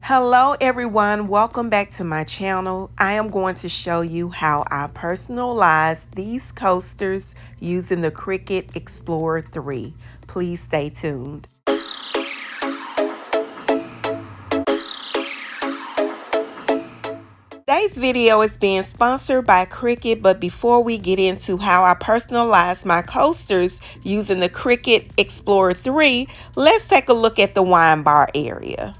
Hello everyone, welcome back to my channel. I am going to show you how I personalize these coasters using the Cricut Explore 3. Please stay tuned. Today's video is being sponsored by Cricut, but before we get into how I personalize my coasters using the Cricut Explore 3, let's take a look at the wine bar area.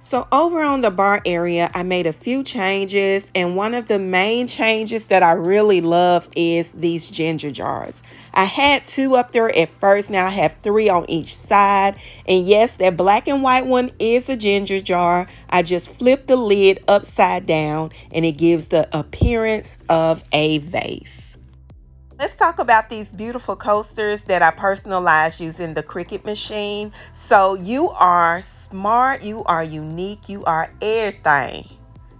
So over on the bar area, I made a few changes, and one of the main changes that I really love is these ginger jars. I had 2 up there at first, now I have 3 on each side. And yes, that black and white one is a ginger jar. I just flip the lid upside down and it gives the appearance of a vase. Let's talk about these beautiful coasters that I personalized using the Cricut machine. So you are smart, you are unique, you are everything.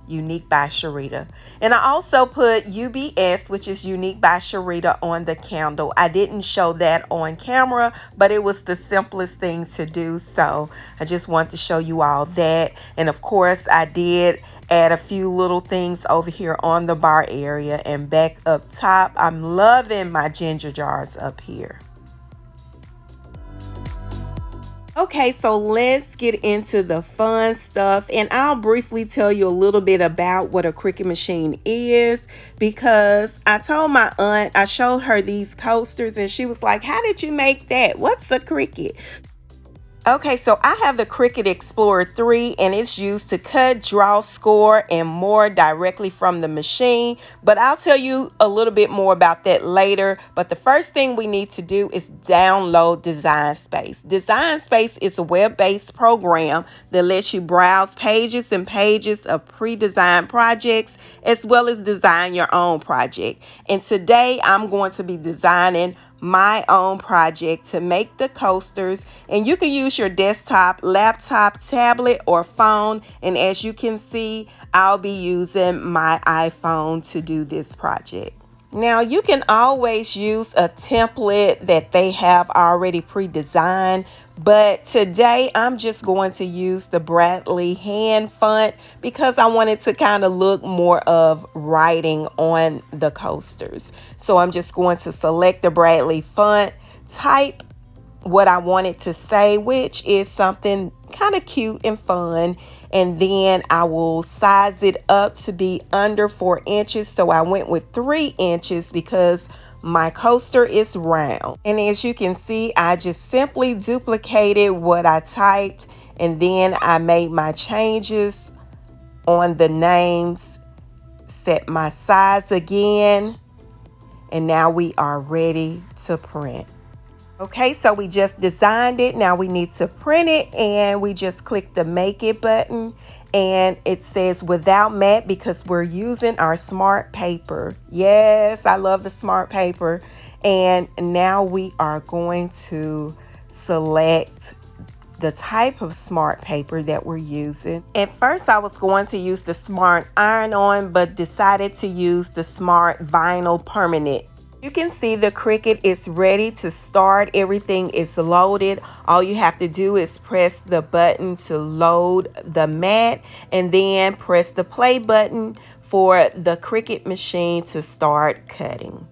Unique by Sharita. And I also put UBS, which is Unique by Sharita, on the candle. I didn't show that on camera, but it was the simplest thing to do. So I just wanted to show you all that. And of course, I did add a few little things over here on the bar area and back up top. I'm loving my ginger jars up here. Okay, so let's get into the fun stuff, and I'll briefly tell you a little bit about what a Cricut machine is, because I told my aunt, I showed her these coasters and she was like, how did you make that? What's a Cricut? Okay, so I have the Cricut Explore 3 and it's used to cut, draw, score, and more directly from the machine. But I'll tell you a little bit more about that later. But the first thing we need to do is download Design Space. Design Space is a web-based program that lets you browse pages and pages of pre-designed projects as well as design your own project. And today I'm going to be designing my own project to make the coasters, and you can use your desktop, laptop, tablet, or phone. And as you can see, I'll be using my iPhone to do this project. Now you can always use a template that they have already pre-designed, but today I'm just going to use the Bradley hand font because I wanted to kind of look more of writing on the coasters. So I'm just going to select the Bradley font, type what I wanted to say, which is something kind of cute and fun, and then I will size it up to be under 4 inches. So I went with 3 inches because my coaster is round. And as you can see, I just simply duplicated what I typed, and then I made my changes on the names, set my size again, and now we are ready to print. Okay, so we just designed it. Now we need to print it, and we just click the Make It button, and it says without matte because we're using our smart paper. Yes, I love the smart paper. And now we are going to select the type of smart paper that we're using. At first I was going to use the smart iron-on, but decided to use the smart vinyl permanent. You can see the Cricut is ready to start. Everything is loaded. All you have to do is press the button to load the mat, and then press the play button for the Cricut machine to start cutting.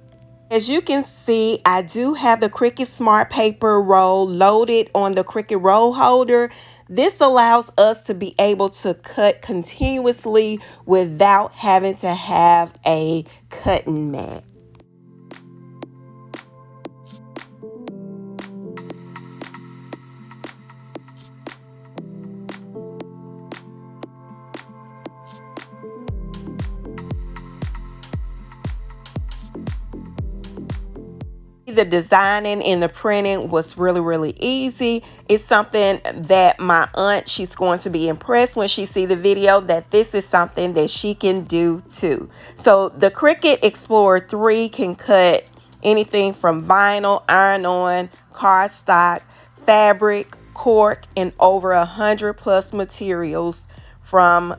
As you can see, I do have the Cricut Smart Paper roll loaded on the Cricut roll holder. This allows us to be able to cut continuously without having to have a cutting mat. The designing and the printing was really easy. It's something that my aunt, she's going to be impressed when she sees the video that this is something that she can do too. So the Cricut Explore 3 can cut anything from vinyl, iron-on, cardstock, fabric, cork, and over 100+ materials from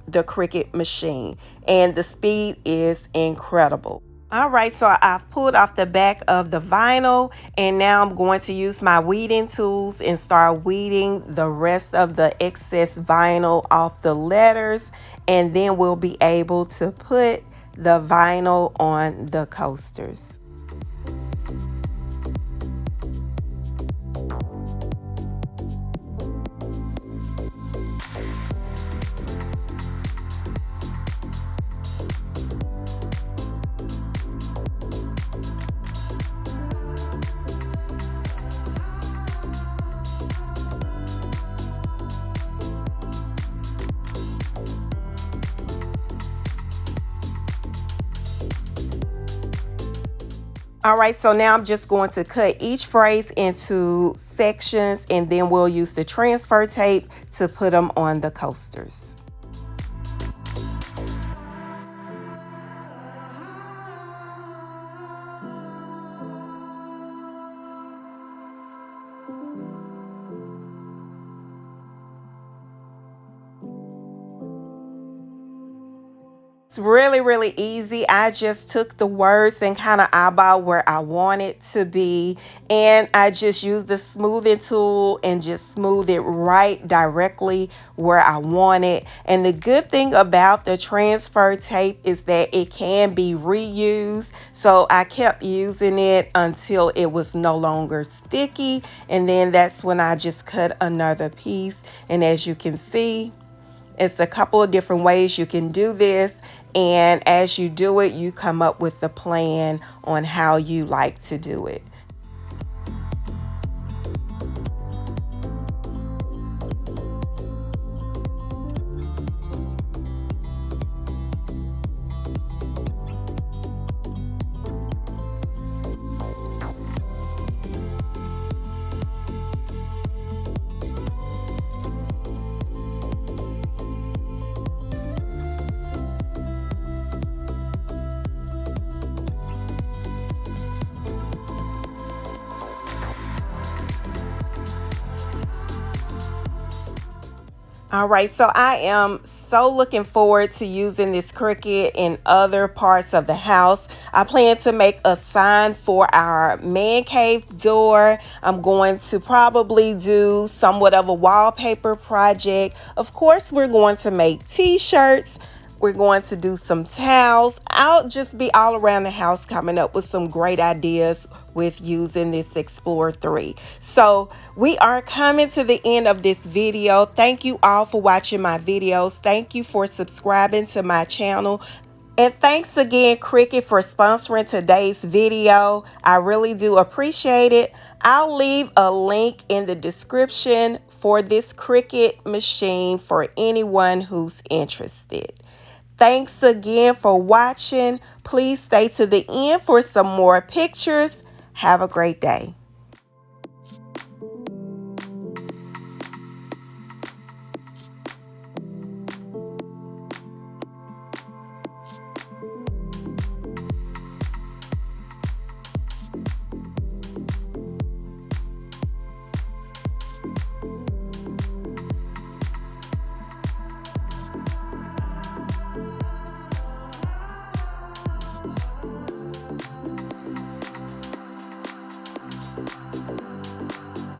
the Cricut machine. And the speed is incredible. All right, so I've pulled off the back of the vinyl, and now I'm going to use my weeding tools and start weeding the rest of the excess vinyl off the letters, and then we'll be able to put the vinyl on the coasters. All right, so now I'm just going to cut each phrase into sections, and then we'll use the transfer tape to put them on the coasters. It's really, really easy. I just took the words and kind of eyeball where I want it to be. And I just used the smoothing tool and just smooth it right directly where I want it. And the good thing about the transfer tape is that it can be reused. So I kept using it until it was no longer sticky. And then that's when I just cut another piece. And as you can see, it's a couple of different ways you can do this, and as you do it, you come up with the plan on how you like to do it. All right, so I am so looking forward to using this Cricut in other parts of the house. I plan to make a sign for our man cave door. I'm going to probably do somewhat of a wallpaper project. Of course, we're going to make t-shirts. We're going to do some towels. I'll just be all around the house coming up with some great ideas with using this Explore 3. So we are coming to the end of this video. Thank you all for watching my videos. Thank you for subscribing to my channel. And thanks again, Cricut, for sponsoring today's video. I really do appreciate it. I'll leave a link in the description for this Cricut machine for anyone who's interested. Thanks again for watching. Please stay to the end for some more pictures. Have a great day.